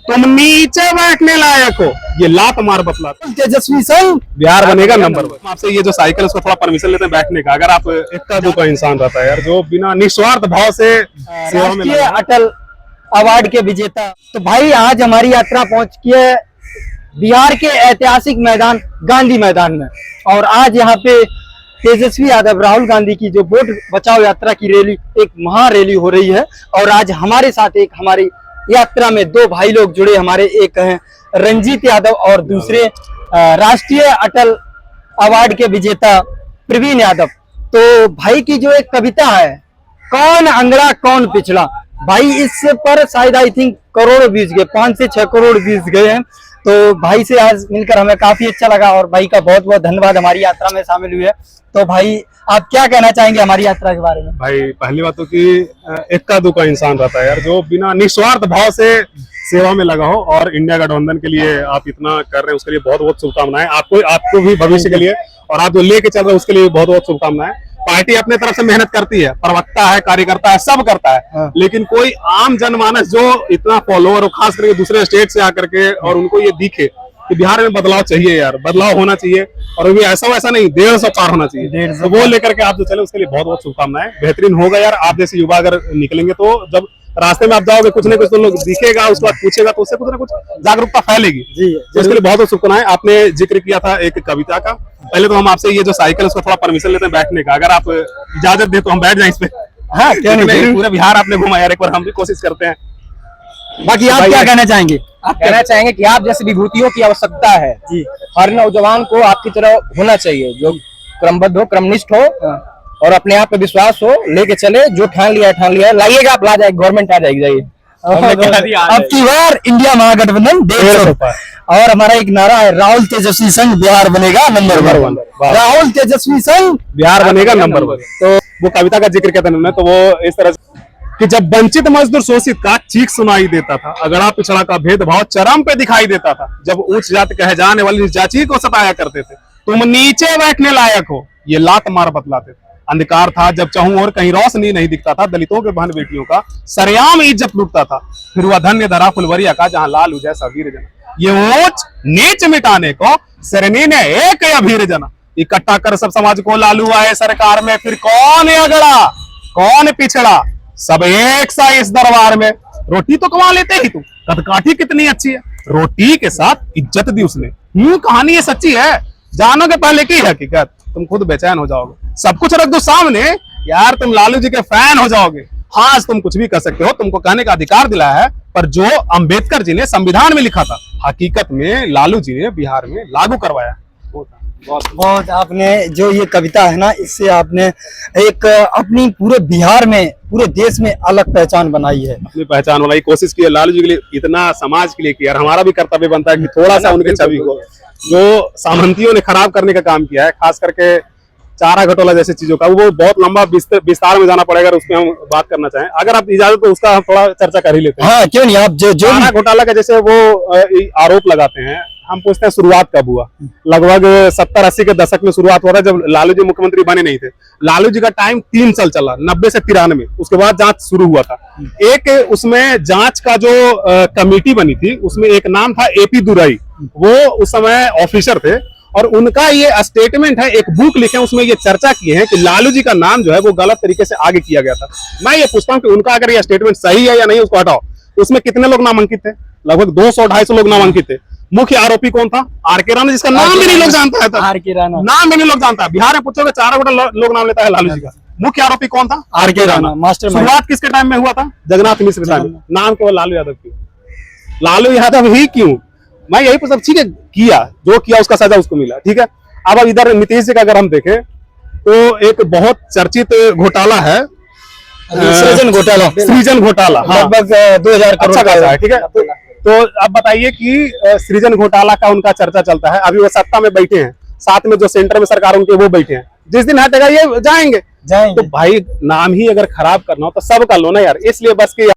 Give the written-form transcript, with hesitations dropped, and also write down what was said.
तुम नीचे बैठने लायक हो, ये लात मार बतलाता। तेजस्वी संघ बिहार बनेगा नंबर 1। आपसे ये जो साइकिल है उसको थोड़ा परमिशन लेते हैं बैठने का। अगर आप इक्का दुक्का इंसान रहता है यार जो बिना निस्वार्थ भाव से सेवा में राष्ट्रीय अटल अवार्ड के विजेता। तो भाई आज हमारी यात्रा पहुंच चुकी है बिहार के ऐतिहासिक मैदान गांधी मैदान में, और आज यहाँ पे तेजस्वी यादव राहुल गांधी की जो वोट बचाओ यात्रा की रैली, एक महारैली हो रही है। और आज हमारे साथ एक हमारी यात्रा में दो भाई लोग जुड़े हमारे, एक हैं रंजीत यादव और दूसरे राष्ट्रीय अटल अवार्ड के विजेता प्रवीण यादव। तो भाई की जो एक कविता है, कौन अंगड़ा कौन पिछड़ा, भाई इस पर शायद आई थिंक करोड़ व्यूज गए, 5 से 6 करोड़ व्यूज गए हैं। तो भाई से आज मिलकर हमें काफी अच्छा लगा और भाई का बहुत बहुत धन्यवाद हमारी यात्रा में शामिल हुए। तो भाई आप क्या कहना चाहेंगे हमारी यात्रा के बारे में? भाई पहली बात तो कि इक्का दुक्का इंसान रहता है यार जो बिना निस्वार्थ भाव से सेवा में लगा हो, और इंडिया गठबंधन के लिए आप इतना कर रहे हैं उसके लिए बहुत बहुत शुभकामनाएं। आपको भी भविष्य के लिए, और आप जो लेके चल रहे हैं उसके लिए बहुत बहुत शुभकामनाएं। पार्टी अपने तरफ से मेहनत करती है, प्रवक्ता है, कार्यकर्ता है, सब करता है, लेकिन कोई आम जनमानस जो इतना फॉलोअर और खास करके दूसरे स्टेट से आकर के और उनको ये दिखे कि बिहार में बदलाव चाहिए यार, बदलाव होना चाहिए, और भी ऐसा वैसा नहीं 150 पार होना चाहिए, तो वो लेकर के आप जो चले उसके लिए बहुत बहुत शुभकामनाएं। बेहतरीन होगा यार। आप जैसे युवा अगर निकलेंगे तो जब रास्ते में आप जाओगे कुछ न कुछ तो लोग दिखेगा, उसके बाद पूछेगा तो उससे कुछ न कुछ जागरूकता फैलेगी। तो इसके लिए बहुत बहुत शुभकामनाएं। आपने जिक्र किया था एक कविता का, पहले तो हम आपसे ये जो साइकिल है उसको थोड़ा परमिशन लेते हैं बैठने का। अगर आप इजाजत दे तो हम बैठ जाए इस पे। हाँ, क्या नहीं, पूरा बिहार आपने घुमा यार, एक बार हम भी कोशिश करते हैं। बाकी आप क्या कहना चाहेंगे? आप कहना चाहेंगे कि आप जैसे विभूतियों की आवश्यकता है जी, हर नौजवान को आपकी तरह होना चाहिए, जो क्रमबद्ध हो, क्रमनिष्ठ हो और अपने आप पे विश्वास हो, लेके चले, जो ठान लिया है, लाइएगा आप, ला जाए, गवर्नमेंट आ जाएगी, जाइए। अब की बार इंडिया महागठबंधन 150। और हमारा एक नारा है, राहुल तेजस्वी संघ बिहार बनेगा नंबर 1। राहुल तेजस्वी संघ बिहार बनेगा नंबर 1। तो वो कविता का जिक्र किया था उन्होंने, तो वो इस तरह कि जब वंचित मजदूर शोषित का चीख सुनाई देता था, अगड़ा पिछड़ा का भेदभाव चरम पे दिखाई देता था, जब उच्च जाति कहे जाने वाली जाति को सताया करते थे, तुम नीचे बैठने लायक हो, ये लात मार बतलाते थे। अंधकार था जब चाहूं और कहीं रोशनी नहीं दिखता था, दलितों के बहन बेटियों का सरेआम इज्जत लूटता था, फिर वह धन्य धरा फुलवरिया का जहां लालू जैसा वीर जना, ये ऊंच नीच मिटाने को सरनी ने एक अभीर जना, इकट्ठा कर सब समाज को लालू आए सरकार में, फिर कौन अगड़ा कौन पिछड़ा, सब एक सा इस दरबार में। रोटी तो कमा लेते ही, तुम कदकाठी कितनी अच्छी है, रोटी के साथ इज्जत दी उसने। कहानी ये सच्ची है, जानोगे पहले की हकीकत, तुम खुद बेचैन हो जाओगे। सब कुछ रख दो सामने यार, तुम लालू जी के फैन हो जाओगे। हाँ, तुम कुछ भी कर सकते हो, तुमको कहने का अधिकार दिलाया है, पर जो अंबेडकर जी ने संविधान में लिखा था, हकीकत में लालू जी ने बिहार में लागू करवाया। बहुत आपने जो ये कविता है ना, इससे आपने एक अपनी पूरे बिहार में, पूरे देश में अलग पहचान बनाई है। अपनी पहचान बनाई, कोशिश की है लालू जी के लिए, इतना समाज के लिए किया। हमारा भी कर्तव्य बनता है कि थोड़ा सा उनके छवि को, जो सामंतियों ने खराब करने का काम किया है, खास करके चारा घोटाला जैसे चीजों का, वो बहुत लंबा विस्तार में जाना पड़ेगा, उसमें हम बात करना चाहें। अगर आप इजाजत तो उसका हम थोड़ा चर्चा कर ही लेते हैं। हाँ, क्यों नहीं। आप जो चारा घोटाला का जैसे वो आरोप लगाते हैं, हम पूछते हैं शुरुआत कब हुआ। लगभग 70-80 के दशक में शुरुआत हुआ था, जब लालू जी मुख्यमंत्री बने नहीं थे। लालू जी का टाइम 3 साल चला, 90 से 93, उसके बाद जांच शुरू हुआ था। एक उसमें जांच का जो कमेटी बनी थी, उसमें एक नाम था AP दुराई, वो उस समय ऑफिसर थे, और उनका ये स्टेटमेंट है, एक बुक लिखे, उसमें ये चर्चा किए हैं कि लालू जी का नाम जो है वो गलत तरीके से आगे किया गया था। मैं ये पूछता हूँ कि उनका अगर ये स्टेटमेंट सही है या नहीं, उसको हटाओ। उसमें कितने लोग नामांकित थे? लगभग 200-250 लोग नामांकित थे। मुख्य आरोपी कौन था? RK राणा, जिसका नाम भी नहीं लोग जानता है। RK राणा नाम भी नहीं लोग जानता है। बिहार में पूछोगे चारा घोटाला लोग नाम लेता है लालू जी का। मुख्य आरोपी कौन था? RK Rana master. शुरुआत किसके टाइम में हुआ था? जगन्नाथ मिश्र टाइम। नाम केवल लालू यादव क्यों? लालू यादव ही क्यों? मैं यही पूछता, ठीक है, किया जो किया उसका सजा उसको मिला, ठीक है। अब इधर नीतीश जी का अगर हम देखें तो एक बहुत चर्चित घोटाला है, सृजन घोटाला। सृजन घोटाला लगभग 2000 करोड़ का है, ठीक है। तो अब बताइए कि सृजन घोटाला का उनका चर्चा चलता है। अभी वो सत्ता में बैठे हैं, साथ में जो सेंटर में सरकार उनके वो बैठे हैं, जिस दिन हटेगा ये जाएंगे। तो भाई नाम ही अगर खराब करना हो तो सब कर लो ना यार, इसलिए बस की